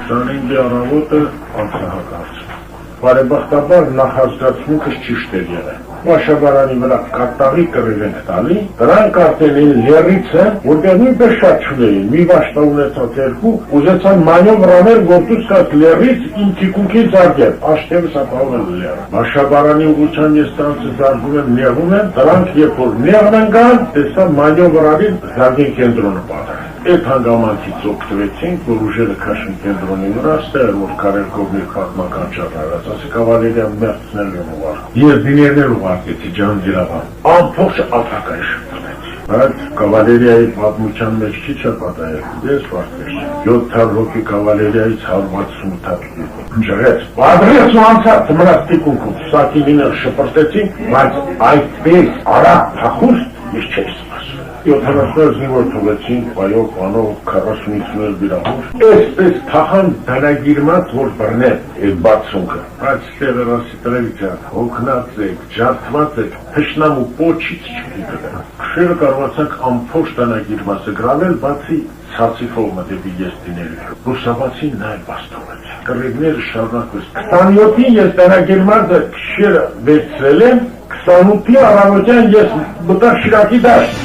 25-ի առավոտը անցահակարծ։ Բարեբախտաբար նախազգացմունքս ճիշտ էր եղել։ Մաշաբարանի վրա կարտաղի կռիվ ենք տալի, դրանք արդեն լերից են, որտեղ նույնպես շատ չունեին, մի վաշտա ունեցած երկու, ուզեցան մանյովրաներ, որտուց կած լերից իմ թիկունքի զարգել, աշտևս ապահովել լերը։ Մաշաբարանի ուղղության ես տանցը զարգում եմ, նեղում եմ, դրանք երբ որ նեղն ընկան, տեսա մանյովրանին զարգեն կենտրոնը պատրաստ։ Այդ հանգամանքից օգտվեցինք, որ ուժերը քաշին կենտրոնի վրա, ստեղ որ Կարելկովի պատմական ճարտարած, ասի կավալերիա մեղցնել եմ ուղարկում։ Ես դիներներ ուղարկեցի ջանդիրավան, ամբողջ ապակայի շփվեցի։ Բայց կավալերիայի պատմության մեջ քիչ է պատահել, ես վարկեշ։ 700 հոգի կավալերիայից 168 հոգի։ Ջրեց, պատրեց ու անցած մրաստիկունքում, սակինինը շպրտեցին, բայց այդպես արագ փախուստ ես չէի սպասում։ 70 զինվոր թողեցին, պայով, անով, 40-ից բիրահուր։ Այսպես թախան դանագիրմած, որ բռնեն այդ բացունքը։ Բայց Ստևերասի տրևիցը հոգնած եք, ջարդված եք, թշնամու պոչից չգիտել։ Քշերը կարողացանք ամբողջ դանագիրմասը գրավել, բացի ցածիֆովը դեպի եստիների։ Ռուսաբացին նաև բաստողեց։ Կռիվները շարունակվեց։ 27-ին ես դանագիրմածը քշերը վերցրել եմ, 28-ի առավոտյան ես մտա Շիրակի դաշտ։